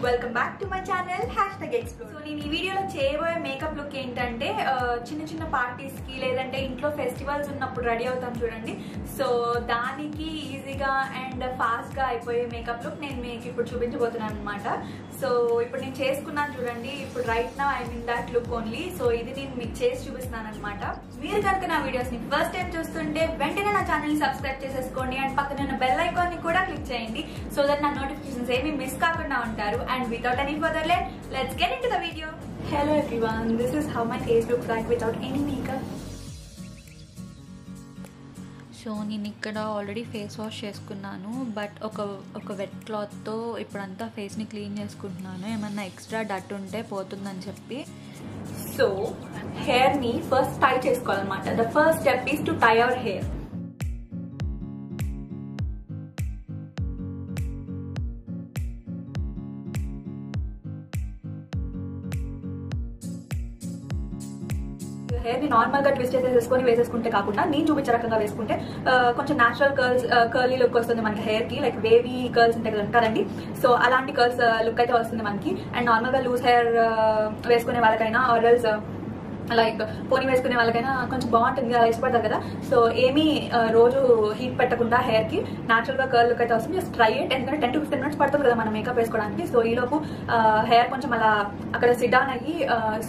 Welcome back to my channel #explore. So నేను ఈ వీడియోలో చేయబోయే మేకప్ లుక్ ఏంటంటే చిన్న చిన్న పార్టీస్ కి లేదంటే ఇంట్లో ఫెస్టివల్స్ ఉన్నప్పుడు రెడీ అవుతాం చూడండి. సో దానికి ఈజీగా అండ్ ఫాస్ట్ గా అయిపోయే మేకప్ లుక్ నేను మీకు ఇప్పుడు చూపించబోతున్నాను అనమాట. సో ఇప్పుడు నేను చేసుకున్నాను చూడండి. ఇప్పుడు right now I mean that look only. So ఇది నేను మీకు చేసి చూపిస్తున్నాను అనమాట. మీరు కనుక నా వీడియోస్ ని ఫస్ట్ టైం చూస్తుంటే వెంటనే నా ఛానల్ ని సబ్స్క్రైబ్ చేసేసుకోండి అండ్ పక్కన ఉన్న బెల్ ఐకాన్ ని కూడా క్లిక్ చేయండి సో దట్ నా నోటిఫికేషన్స్ ఏమి మిస్ కాకుండా ఉంటారు. And without any further delay, let's get into the video. Hello everyone, this is how my face looks like without any makeup. So నేను ఇక్కడ ఆల్రెడీ ఫేస్ వాష్ చేసుకున్నాను, but ఒక wet క్లాత్తో ఇప్పుడంతా ఫేస్ని క్లీన్ చేసుకుంటున్నాను. ఏమన్నా ఎక్స్ట్రా డట్ ఉంటే పోతుందని చెప్పి. సో హెయిర్ని ఫస్ట్ టై చేసుకోవాలన్నమాట. The first step is to tie our hair. Hair ని నార్మల్ గా ట్విస్ట్ చేసేసుకొని వేసేసుకుంటే కాకుండా నేను చూపించే రకంగా వేసుకుంటే కొంచెం న్యాచురల్ కర్లీ లుక్ వస్తుంది మనకి హెయిర్ కి. లైక్ వేవీ కర్ల్స్ ఉంటాయి కదండి, సో అలాంటి కర్ల్స్ లుక్ అయితే వస్తుంది మనకి. అండ్ నార్మల్ గా లూజ్ హెయిర్ వేసుకునే వాళ్ళకైనా ఆర్ఎల్స్ లైక్ పోనీ వేసుకునే వాళ్ళకైనా కొంచెం బాగుంటుంది, అలా ఇష్టపడతారు కదా. సో ఏమీ రోజు హీట్ పెట్టకుండా హెయిర్ కి న్యాచురల్ గా కర్ల్ లుక్ అయితే వస్తుంది. Just try it. ఎందుకంటే 10 to 15 minutes పడుతుంది కదా మనం మేకప్ వేసుకోవడానికి. సో ఈ లోపు హెయిర్ కొంచెం అలా అక్కడ సిట్ డౌన్ అయ్యి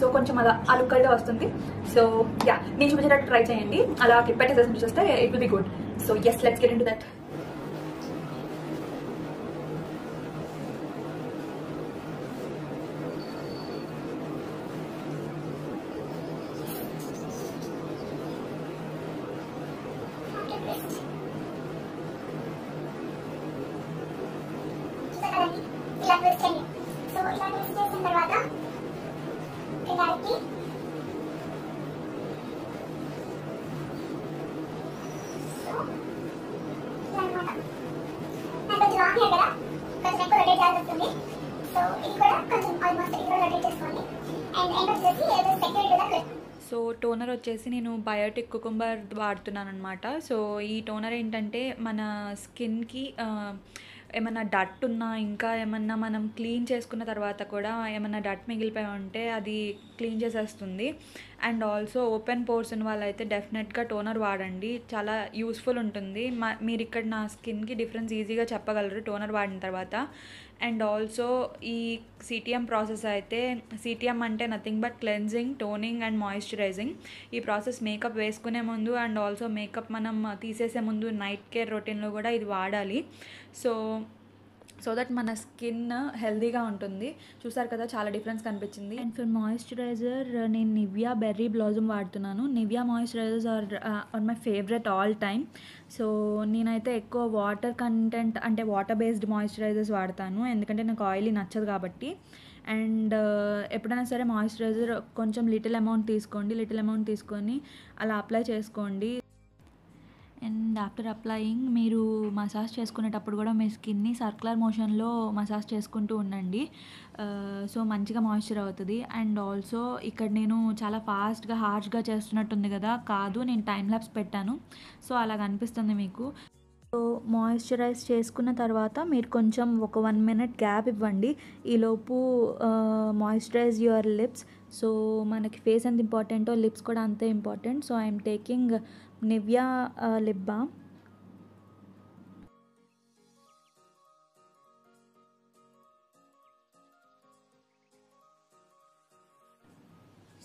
సో కొంచెం అలా ఆ లుక్ అయితే వస్తుంది. సో యా, నేను చూపించేటట్టు ట్రై చేయండి. అలా క్లిప్ పెట్టేసి చూస్తే it will be good. So yes, let's get into that. ఇలా ట్విస్ట్ చేయండి. సో ఇలా ట్విస్ట్ చేసిన తర్వాత ఇలాంటి సో ఇలా అన్నమాట. నాకు కొంచెం లాంగ్ హెయిర్ కదా, కొంచెం ఎక్కువ రొటేట్ చేయాల్సి వస్తుంది. సో ఇది కూడా కొంచెం ఆల్మోస్ట్ ఇది కూడా రొటేట్ చేసుకోండి. అండ్ ఎండ్ వచ్చేసి ఏదో సెక్యూరిటీ కూడా. సో టోనర్ వచ్చేసి నేను బయోటిక్ కుకుంబర్ వాడుతున్నాను అనమాట. సో ఈ టోనర్ ఏంటంటే మన స్కిన్కి ఏమన్నా డట్ ఉన్నా, ఇంకా ఏమన్నా మనం క్లీన్ చేసుకున్న తర్వాత కూడా ఏమన్నా డట్ మిగిలిపోయి ఉంటే అది క్లీన్ చేసేస్తుంది. అండ్ ఆల్సో ఓపెన్ పోర్స్ ఉన్న వాళ్ళైతే డెఫినెట్గా టోనర్ వాడండి, చాలా యూస్ఫుల్ ఉంటుంది. మీరు ఇక్కడ నా స్కిన్కి డిఫరెన్స్ ఈజీగా చెప్పగలరు టోనర్ వాడిన తర్వాత. అండ్ ఆల్సో ఈ సిటిఎం ప్రాసెస్ అయితే, సిటిఎం అంటే nothing but cleansing, toning and moisturising. ఈ ప్రాసెస్ మేకప్ వేసుకునే ముందు అండ్ ఆల్సో మేకప్ మనం తీసేసే ముందు నైట్ కేర్ రొటీన్లో కూడా ఇది వాడాలి. సో దట్ మన స్కిన్ హెల్దీగా ఉంటుంది. చూసారు కదా, చాలా డిఫరెన్స్ కనిపించింది. అండ్ ఫర్ మాయిశ్చరైజర్ నేను నివియా బెర్రీ బ్లాజమ్ వాడుతున్నాను. Nivea moisturizers are my favourite all time. So నేనైతే ఎక్కువ వాటర్ కంటెంట్ అంటే వాటర్ బేస్డ్ మాయిశ్చరైజర్స్ వాడతాను, ఎందుకంటే నాకు ఆయిలీ నచ్చదు కాబట్టి. అండ్ ఎప్పుడైనా సరే మాయిశ్చరైజర్ కొంచెం లిటిల్ అమౌంట్ తీసుకొని అలా అప్లై చేసుకోండి. అండ్ ఆఫ్టర్ అప్లయింగ్ మీరు మసాజ్ చేసుకునేటప్పుడు కూడా మీ స్కిన్ని సర్క్యులర్ మోషన్లో మసాజ్ చేసుకుంటూ ఉండండి. సో మంచిగా మాయిశ్చర్ అవుతుంది. అండ్ ఆల్సో ఇక్కడ నేను చాలా ఫాస్ట్గా హార్ష్గా చేస్తున్నట్టుంది కదా, కాదు, నేను టైం ల్యాప్స్ పెట్టాను. సో అలాగ అనిపిస్తుంది మీకు. సో మాయిశ్చరైజ్ చేసుకున్న తర్వాత మీరు కొంచెం ఒక 1 minute గ్యాప్ ఇవ్వండి. ఈలోపు మాయిశ్చరైజ్ యువర్ లిప్స్. సో మనకి ఫేస్ ఎంత ఇంపార్టెంటో లిప్స్ కూడా అంతే important. So I'm taking Nivea lip balm.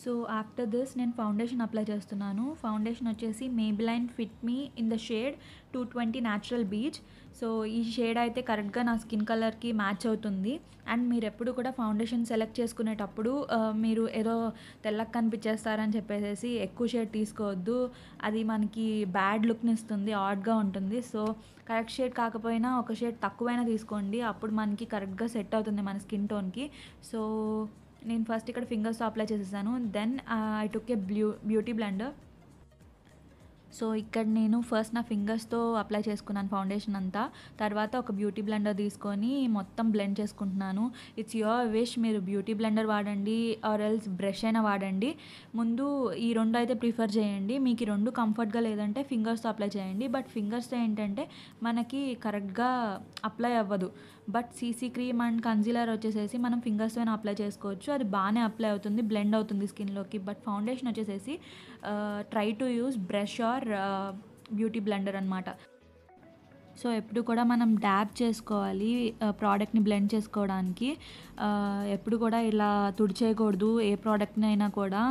So after this నేను ఫౌండేషన్ అప్లై చేస్తున్నాను. ఫౌండేషన్ వచ్చేసి Maybelline fit me in the shade 220 natural beige. So ఈ షేడ్ అయితే కరెక్ట్గా నా స్కిన్ కలర్కి మ్యాచ్ అవుతుంది. అండ్ మీరు ఎప్పుడు కూడా ఫౌండేషన్ సెలెక్ట్ చేసుకునేటప్పుడు మీరు ఏదో తెల్లగా కనిపించేస్తారని చెప్పేసి ఎక్కువ షేడ్ తీసుకోవద్దు, అది మనకి బ్యాడ్ లుక్ని ఇస్తుంది, ఆడ్గా ఉంటుంది. సో కరెక్ట్ షేడ్ కాకపోయినా ఒక షేడ్ తక్కువైనా తీసుకోండి, అప్పుడు మనకి కరెక్ట్గా సెట్ అవుతుంది మన స్కిన్ టోన్కి. సో నేను ఫస్ట్ ఇక్కడ ఫింగర్స్తో అప్లై చేసేసాను. Then I took a beauty blender. So ఇక్కడ నేను ఫస్ట్ నా ఫింగర్స్తో అప్లై చేసుకున్నాను ఫౌండేషన్ అంతా. తర్వాత ఒక బ్యూటీ బ్లెండర్ తీసుకొని మొత్తం బ్లెండ్ చేసుకుంటున్నాను. ఇట్స్ యువర్ విష్, మీరు బ్యూటీ బ్లెండర్ వాడండి ఆర్ ఎల్స్ బ్రష్ అయినా వాడండి. ముందు ఈ రెండు అయితే ప్రిఫర్ చేయండి. మీకు ఈ రెండు కంఫర్ట్గా లేదంటే ఫింగర్స్తో అప్లై చేయండి. బట్ ఫింగర్స్తో ఏంటంటే మనకి కరెక్ట్గా అప్లై అవ్వదు. But CC cream and concealer వచ్చేసేసి మనం ఫింగర్స్తో అప్లై చేసుకోవచ్చు. అది బాగానే అప్లై అవుతుంది, బ్లెండ్ అవుతుంది స్కిన్లోకి. బట్ ఫౌండేషన్ వచ్చేసేసి try to use brush or beauty blender అనమాట. సో ఎప్పుడు కూడా మనం డ్యాబ్ చేసుకోవాలి ప్రోడక్ట్ని బ్లెండ్ చేసుకోవడానికి. ఎప్పుడు కూడా ఇలా తుడిచేయకూడదు ఏ ప్రోడక్ట్ని అయినా కూడా.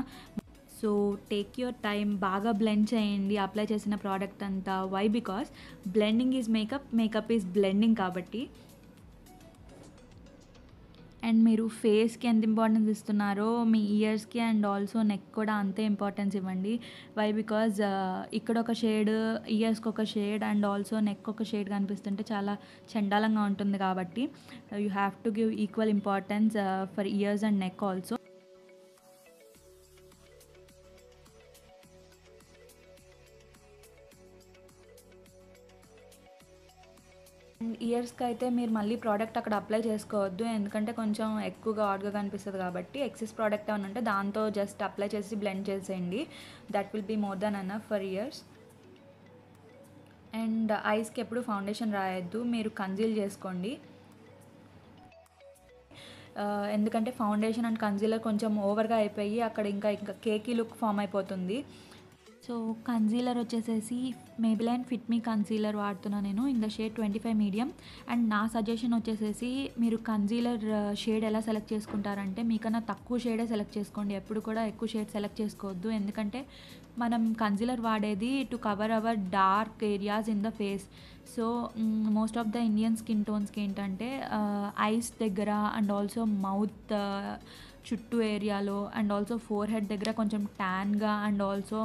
సో టేక్ యువర్ టైం, బాగా బ్లెండ్ చేయండి అప్లై చేసిన ప్రోడక్ట్ అంతా. Why? Because blending is makeup, makeup is blending కాబట్టి. అండ్ మీరు ఫేస్కి ఎంత ఇంపార్టెన్స్ ఇస్తున్నారో మీ ఇయర్స్కి అండ్ ఆల్సో నెక్ కూడా అంతే ఇంపార్టెన్స్ ఇవ్వండి. వై? బికాజ్ ఇక్కడ ఒక షేడ్, ఇయర్స్కి ఒక షేడ్ అండ్ ఆల్సో నెక్ ఒక షేడ్ కనిపిస్తుంటే చాలా చండాలంగా ఉంటుంది. కాబట్టి you have to give equal importance for years and neck also. And ఇయర్స్కి అయితే మీరు మళ్ళీ ప్రోడక్ట్ అక్కడ అప్లై చేసుకోవద్దు, ఎందుకంటే కొంచెం ఎక్కువగా ఆడ్గా కనిపిస్తుంది కాబట్టి. ఎక్సెస్ ప్రోడక్ట్ ఏమైనా ఉంటే దాంతో జస్ట్ అప్లై చేసి బ్లెండ్ చేసేయండి. That will be more than enough for years. And ఐస్కి ఎప్పుడు ఫౌండేషన్ రాయొద్దు, మీరు కన్సీల్ చేసుకోండి. ఎందుకంటే ఫౌండేషన్ అండ్ కన్సీలర్ కొంచెం ఓవర్గా అయిపోయి అక్కడ ఇంకా కేకీ లుక్ ఫామ్ అయిపోతుంది. సో కన్సీలర్ వచ్చేసేసి మేబిలైన్ ఫిట్ మీ కన్సీలర్ వాడుతున్నాను నేను in the shade 25 medium. And నా సజెషన్ వచ్చేసేసి మీరు కన్సీలర్ షేడ్ ఎలా సెలెక్ట్ చేసుకుంటారంటే మీకన్నా తక్కువ షేడే సెలెక్ట్ చేసుకోండి. ఎప్పుడు కూడా ఎక్కువ షేడ్ సెలెక్ట్ చేసుకోవద్దు, ఎందుకంటే మనం కన్సీలర్ వాడేది to cover our dark areas in the face. So most of the Indian skin టోన్స్కి ఏంటంటే ఐస్ దగ్గర అండ్ ఆల్సో మౌత్ చుట్టూ ఏరియాలో అండ్ ఆల్సో ఫోర్ హెడ్ దగ్గర కొంచెం ట్యాన్గా అండ్ ఆల్సో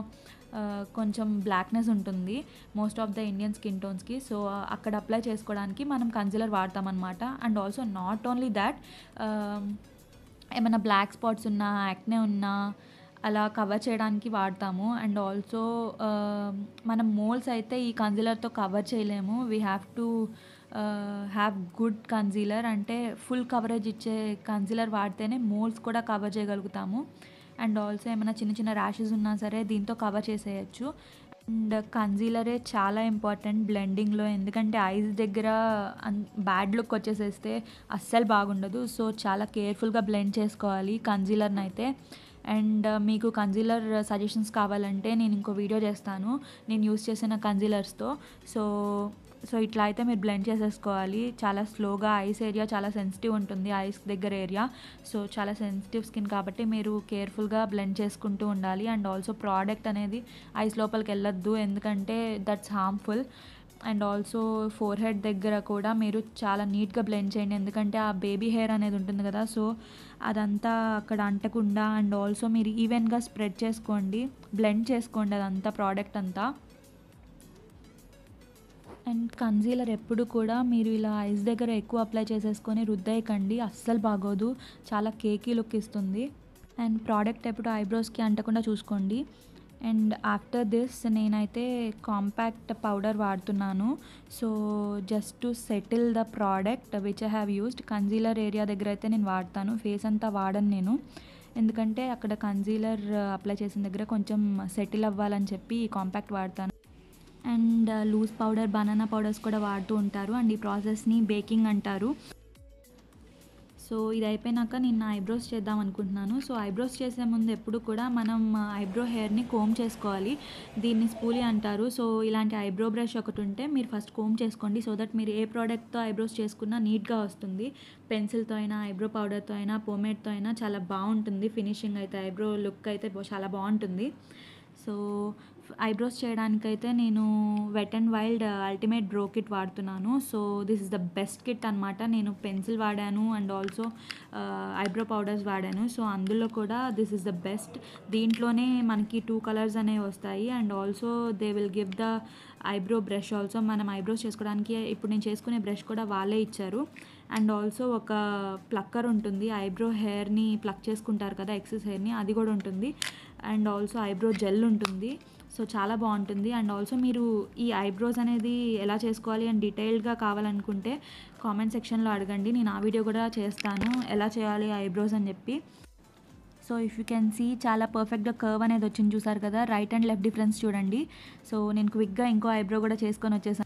కొంచెం బ్లాక్నెస్ ఉంటుంది most of the Indian skin టోన్స్కి. సో అక్కడ అప్లై చేసుకోవడానికి మనం కన్సీలర్ వాడతామన్నమాట. And also not only that, ఏమైనా బ్లాక్ స్పాట్స్ ఉన్నా, యాక్నే ఉన్నా అలా కవర్ చేయడానికి వాడతాము. అండ్ ఆల్సో మనం మోల్స్ అయితే ఈ కన్సీలర్తో కవర్ చేయలేము. We have to have good concealer, అంటే ఫుల్ కవరేజ్ ఇచ్చే కన్సీలర్ వాడితేనే మోల్స్ కూడా కవర్ చేయగలుగుతాము. అండ్ ఆల్సో ఏమైనా చిన్న చిన్న ర్యాషెస్ ఉన్నా సరే దీంతో కవర్ చేసేయచ్చు. అండ్ కన్సీలరే చాలా ఇంపార్టెంట్ బ్లెండింగ్లో, ఎందుకంటే ఐస్ దగ్గర బ్యాడ్ లుక్ వచ్చేసేస్తే అస్సలు బాగుండదు. సో చాలా కేర్ఫుల్గా బ్లెండ్ చేసుకోవాలి కన్సీలర్ని అయితే. అండ్ మీకు కన్సీలర్ సజెషన్స్ కావాలంటే నేను ఇంకో వీడియో చేస్తాను నేను యూస్ చేసిన కన్సీలర్స్తో. సో ఇట్లా అయితే మీరు బ్లెండ్ చేసేసుకోవాలి చాలా స్లోగా. ఐస్ ఏరియా చాలా సెన్సిటివ్ ఉంటుంది, ఐస్ దగ్గర ఏరియా. సో చాలా సెన్సిటివ్ స్కిన్ కాబట్టి మీరు కేర్ఫుల్గా బ్లెండ్ చేసుకుంటూ ఉండాలి. అండ్ ఆల్సో ప్రోడక్ట్ అనేది ఐస్ లోపలికి వెళ్ళొద్దు, ఎందుకంటే that's harmful. And also four head దగ్గర కూడా మీరు చాలా నీట్గా బ్లెండ్ చేయండి, ఎందుకంటే ఆ బేబీ హెయిర్ అనేది ఉంటుంది కదా, సో అదంతా అక్కడ అంటకుండా. అండ్ ఆల్సో మీరు ఈవెన్గా స్ప్రెడ్ చేసుకోండి, బ్లెండ్ చేసుకోండి అదంతా ప్రోడక్ట్ అంతా. అండ్ కన్సీలర్ ఎప్పుడు కూడా మీరు ఇలా ఐస్ దగ్గర ఎక్కువ అప్లై చేసేసుకొని రుద్దేయకండి, అస్సలు బాగోదు, చాలా కేకీ లుక్ ఇస్తుంది. అండ్ ప్రోడక్ట్ ఎప్పుడు ఐబ్రోస్కి అంటకుండా చూసుకోండి. అండ్ ఆఫ్టర్ దిస్ నేనైతే కాంపాక్ట్ పౌడర్ వాడుతున్నాను. So just to settle the product which I have used. Concealer area దగ్గర అయితే నేను వాడతాను, ఫేస్ అంతా వాడను నేను, ఎందుకంటే అక్కడ కన్సీలర్ అప్లై చేసిన దగ్గర కొంచెం సెటిల్ అవ్వాలని చెప్పి ఈ కాంపాక్ట్ వాడతాను. And loose powder, banana powders కూడా వాడుతూ ఉంటారు. అండ్ ఈ ప్రాసెస్ని బేకింగ్ అంటారు. సో ఇది అయిపోయినాక నేను నా ఐబ్రోస్ చేద్దాం అనుకుంటున్నాను. సో ఐబ్రోస్ చేసే ముందు ఎప్పుడు కూడా మనం ఐబ్రో హెయిర్ని కోమ్ చేసుకోవాలి, దీన్ని స్పూలీ అంటారు. సో ఇలాంటి ఐబ్రో బ్రష్ ఒకటి ఉంటే మీరు ఫస్ట్ కోమ్ చేసుకోండి, సో దట్ మీరు ఏ ప్రోడక్ట్తో ఐబ్రోస్ చేసుకున్నా నీట్గా వస్తుంది. పెన్సిల్తో అయినా, ఐబ్రో పౌడర్తో అయినా, పోమేడ్తో అయినా చాలా బాగుంటుంది ఫినిషింగ్ అయితే, ఐబ్రో లుక్ అయితే చాలా బాగుంటుంది. సో ఐబ్రోస్ చేయడానికైతే నేను wet and wild ultimate brow kit వాడుతున్నాను. So this is the best kit అనమాట. నేను పెన్సిల్ వాడాను అండ్ ఆల్సో ఐబ్రో పౌడర్స్ వాడాను. సో అందులో కూడా దిస్ ఇస్ ద బెస్ట్. దీంట్లోనే మనకి 2 కలర్స్ అనేవి వస్తాయి. And also they will give the eyebrow brush also. మనం ఐబ్రోస్ చేసుకోవడానికి ఇప్పుడు నేను చేసుకునే బ్రష్ కూడా వాళ్ళే ఇచ్చారు. అండ్ ఆల్సో ఒక ప్లక్కర్ ఉంటుంది, ఐబ్రో హెయిర్ని ప్లక్ చేసుకుంటారు కదా ఎక్సెస్ హెయిర్ని, అది కూడా ఉంటుంది. అండ్ ఆల్సో ఐబ్రో జెల్ ఉంటుంది. సో చాలా బాగుంటుంది. అండ్ ఆల్సో మీరు ఈ ఐబ్రోస్ అనేది ఎలా చేసుకోవాలి అని డీటెయిల్డ్గా కావాలనుకుంటే కామెంట్ సెక్షన్లో అడగండి, నేను ఆ వీడియో కూడా చేస్తాను ఎలా చేయాలి ఐబ్రోస్ అని చెప్పి. So if you can see చాలా పర్ఫెక్ట్గా కర్వ్ అనేది వచ్చింది చూసారు కదా, రైట్ అండ్ లెఫ్ట్ డిఫరెన్స్ చూడండి. సో నేను క్విక్గా ఇంకో ఐబ్రో కూడా చేసుకొని వచ్చేసాను.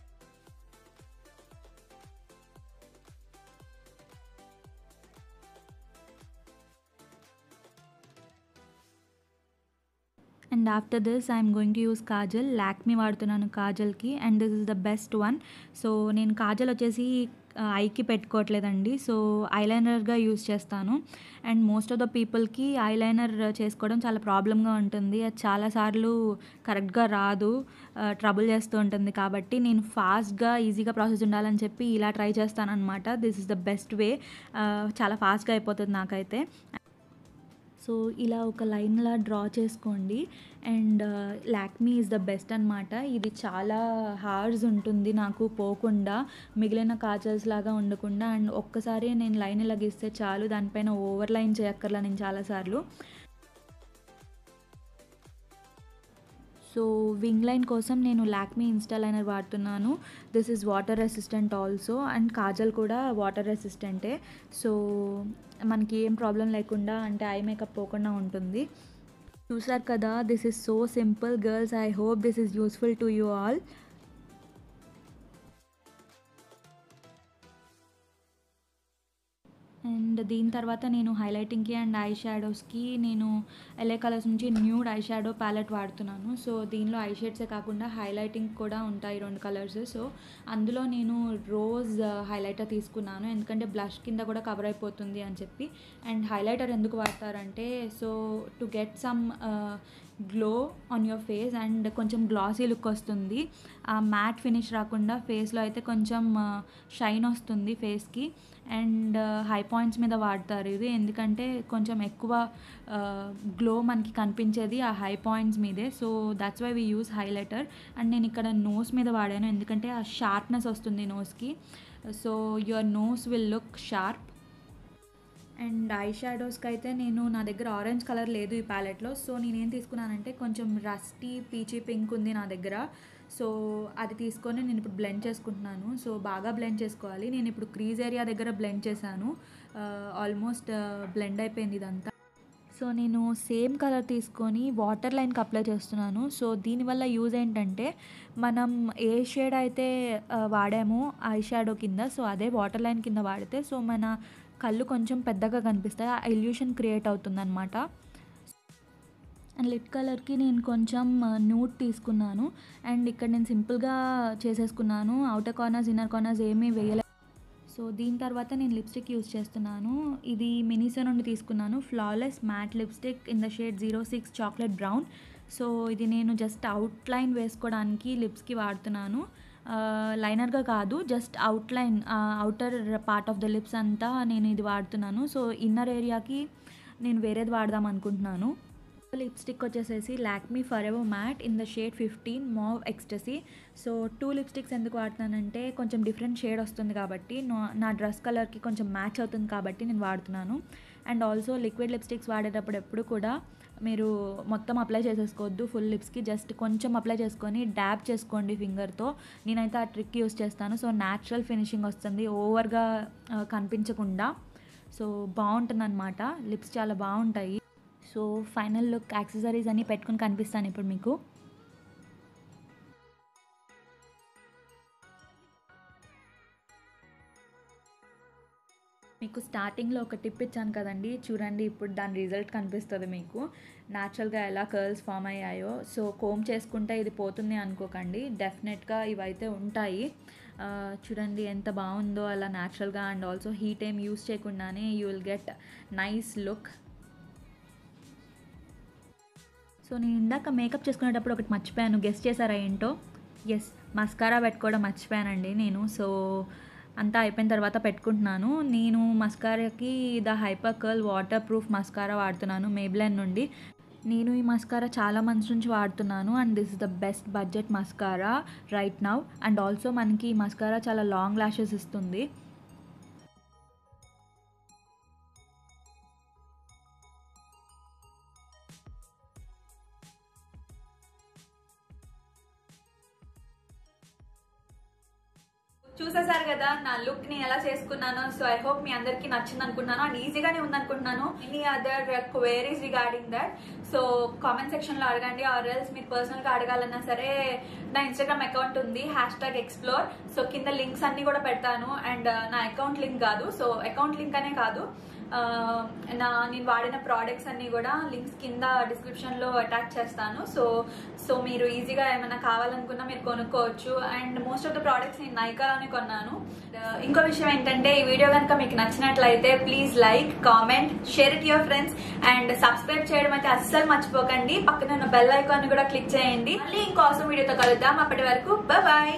And after this I'm going to use kajal. Lakme వాడుతున్నాను కాజల్కి, and this is the best one. So నేను కాజల్ వచ్చేసి ఐకి పెట్టుకోవట్లేదండి, సో ఐలైనర్గా యూస్ చేస్తాను. అండ్ మోస్ట్ ఆఫ్ ద పీపుల్కి ఐలైనర్ చేసుకోవడం చాలా ప్రాబ్లమ్గా ఉంటుంది, అది చాలాసార్లు కరెక్ట్గా రాదు, ట్రబుల్ చేస్తూ ఉంటుంది. కాబట్టి నేను ఫాస్ట్గా ఈజీగా ప్రాసెస్ ఉండాలని చెప్పి ఇలా ట్రై చేస్తాను అనమాట. This is the best way, చాలా ఫాస్ట్గా అయిపోతుంది నాకైతే. సో ఇలా ఒక లైన్లా డ్రా చేసుకోండి. And Lakme is the best అనమాట. ఇది చాలా హార్డ్స్ ఉంటుంది నాకు పోకుండా, మిగిలిన కాజల్స్ లాగా ఉండకుండా. అండ్ ఒక్కసారి నేను లైన్ ఇలా గీస్తే చాలు, దానిపైన ఓవర్ లైన్ చేయక్కర్లా నేను చాలాసార్లు. సో వింగ్ లైన్ కోసం నేను లాక్మీ ఇన్స్టా లైనర్ వాడుతున్నాను. This is water resistant also, and Kajal కూడా వాటర్ రెసిస్టెంటే. సో మనకి ఏం ప్రాబ్లం లేకుండా, అంటే ఐ మేకప్ పోకుండా ఉంటుంది. చూసారు కదా, this is so simple girls. I hope this is useful to you all. And దీని తర్వాత నేను హైలైటింగ్కి అండ్ ఐ షాడోస్కి నేను LA కలర్స్ నుంచి న్యూడ్ ఐ షాడో ప్యాలెట్ వాడుతున్నాను. సో దీనిలో ఐ షేడ్సే కాకుండా హైలైటింగ్ కూడా ఉంటాయి 2 కలర్స్. సో అందులో నేను రోజ్ హైలైటర్ తీసుకున్నాను, ఎందుకంటే బ్లష్ కింద కూడా కవర్ అయిపోతుంది అని చెప్పి. అండ్ హైలైటర్ ఎందుకు వాడతారంటే, so to get some glow on your face, and కొంచెం గ్లాసీ లుక్ వస్తుంది, ఆ మ్యాట్ ఫినిష్ రాకుండా ఫేస్లో అయితే కొంచెం షైన్ వస్తుంది ఫేస్కి. అండ్ హై పాయింట్స్ మీద వాడతారు ఇది, ఎందుకంటే కొంచెం ఎక్కువ గ్లో మనకి కనిపించేది ఆ హై పాయింట్స్ మీదే. So that's why we use highlighter. And నేను ఇక్కడ నోస్ మీద వాడాను, ఎందుకంటే ఆ షార్ప్నెస్ వస్తుంది నోస్కి, so your nose will look sharp. And eye షాడోస్కి అయితే నా దగ్గర ఆరెంజ్ కలర్ లేదు ఈ ప్యాలెట్లో, సో నేనేం తీసుకున్నానంటే కొంచెం రస్టీ పీచీ పింక్ ఉంది నా దగ్గర. సో అది తీసుకొని నేను ఇప్పుడు బ్లెండ్ చేసుకుంటున్నాను. సో బాగా బ్లెండ్ చేసుకోవాలి. నేను ఇప్పుడు క్రీజ్ ఏరియా దగ్గర బ్లెండ్ చేశాను, ఆల్మోస్ట్ బ్లెండ్ అయిపోయింది ఇదంతా. సో నేను సేమ్ కలర్ తీసుకొని వాటర్ లైన్కి అప్లై చేస్తున్నాను. సో దీనివల్ల యూజ్ ఏంటంటే, మనం ఏ షేడ్ అయితే వాడామో ఐ షాడో కింద, సో అదే వాటర్ లైన్ కింద వాడితే సో మన కళ్ళు కొంచెం పెద్దగా కనిపిస్తాయి, ఆ ఇల్యూషన్ క్రియేట్ అవుతుందన్నమాట. అండ్ లిట్ కలర్కి నేను కొంచెం న్యూడ్ తీసుకున్నాను, అండ్ ఇక్కడ నేను సింపుల్గా చేసేసుకున్నాను, అవుటర్ కార్నర్స్ ఇన్నర్ కార్నర్స్ ఏమీ వేయలేదు. సో దీని తర్వాత నేను లిప్స్టిక్ యూజ్ చేస్తున్నాను. ఇది మినీసో నుండి తీసుకున్నాను, flawless mat lipstick in the shade 06 chocolate brown. So ఇది నేను జస్ట్ అవుట్లైన్ వేసుకోవడానికి లిప్స్కి వాడుతున్నాను, లైనర్గా కాదు, just outline outer part of the lips అంతా నేను ఇది వాడుతున్నాను. సో ఇన్నర్ ఏరియాకి నేను వేరేది వాడదాం అనుకుంటున్నాను. లిప్స్టిక్ వచ్చేసేసి Lakme forever matte in the shade 15 mauve ecstasy. So 2 lipsticks ఎందుకు వాడుతున్నానంటే, కొంచెం డిఫరెంట్ షేడ్ వస్తుంది కాబట్టి, నా డ్రెస్ కలర్కి కొంచెం మ్యాచ్ అవుతుంది కాబట్టి నేను వాడుతున్నాను. అండ్ ఆల్సో లిక్విడ్ లిప్స్టిక్స్ వాడేటప్పుడు ఎప్పుడు కూడా మీరు మొత్తం అప్లై చేసేసుకోవద్దు ఫుల్ లిప్స్కి, జస్ట్ కొంచెం అప్లై చేసుకొని డ్యాబ్ చేసుకోండి ఫింగర్తో. నేనైతే ఆ ట్రిక్ యూస్ చేస్తాను. సో న్యాచురల్ ఫినిషింగ్ వస్తుంది, ఓవర్గా కనిపించకుండా. సో బాగుంటుంది అనమాట, లిప్స్ చాలా బాగుంటాయి. సో ఫైనల్ లుక్ యాక్సెసరీస్ అన్నీ పెట్టుకుని కనిపిస్తాను ఇప్పుడు మీకు. మీకు స్టార్టింగ్లో ఒక టిప్ ఇచ్చాను కదండి, చూడండి ఇప్పుడు దాని రిజల్ట్ కనిపిస్తుంది మీకు, న్యాచురల్గా ఎలా కర్ల్స్ ఫామ్ అయ్యాయో. సో కోమ్ చేసుకుంటే ఇది పోతుంది అనుకోకండి, డెఫినెట్గా ఇవైతే ఉంటాయి. చూడండి ఎంత బాగుందో అలా న్యాచురల్గా. అండ్ ఆల్సో హీట్ ఏం యూస్ చేయకుండానే you will get nice look. So నేను ఇందాక మేకప్ చేసుకునేటప్పుడు ఒకటి మర్చిపోయాను, గెస్ట్ చేశారా ఏంటో? ఎస్, మస్కారా పెట్టుకోవడం మర్చిపోయానండి నేను. సో అంతా అయిపోయిన తర్వాత పెట్టుకుంటున్నాను. నేను మస్కారాకి the hyper curl waterproof mascara వాడుతున్నాను మేబ్లైన్ నుండి. నేను ఈ మస్కారా చాలా మంత్స్ నుంచి వాడుతున్నాను, and this is the best budget mascara right now. And also మనకి ఈ మస్కారా చాలా లాంగ్ లాషెస్ ఇస్తుంది. చూసేసారు కదా నా లుక్ ని ఎలా చేసుకున్నాను. సో ఐ హోప్ మీ అందరికి నచ్చింది అనుకుంటున్నాను అండ్ ఈజీగానే ఉంది అనుకుంటున్నాను. Any other queries regarding that so comment section లో అడగండి. ఆర్ ఎల్స్ మీరు పర్సనల్ గా అడగాలన్నా సరే నా ఇన్స్టాగ్రామ్ అకౌంట్ ఉంది #explore. సో కింద లింక్స్ అన్ని కూడా పెడతాను. అండ్ నా అకౌంట్ లింక్ కాదు, సో అకౌంట్ లింక్ అనే కాదు, నేను వాడిన ప్రోడక్ట్స్ అన్ని కూడా లింక్స్ కింద డిస్క్రిప్షన్ లో అటాచ్ చేస్తాను. సో మీరు ఈజీగా ఏమైనా కావాలనుకున్నా మీరు కొనుక్కోవచ్చు. And most of the products నేను నైకాలోనే కొన్నాను. ఇంకో విషయం ఏంటంటే ఈ వీడియో కనుక మీకు నచ్చినట్లయితే please like, comment, share it your friends and subscribe చేయడం అయితే అస్సలు మర్చిపోకండి. పక్కన ఉన్న బెల్ ఐకాన్ కూడా క్లిక్ చేయండి. మళ్ళీ ఇంకో అవసరం వీడియోతో కలుద్దాం. అప్పటి వరకు బాయ్.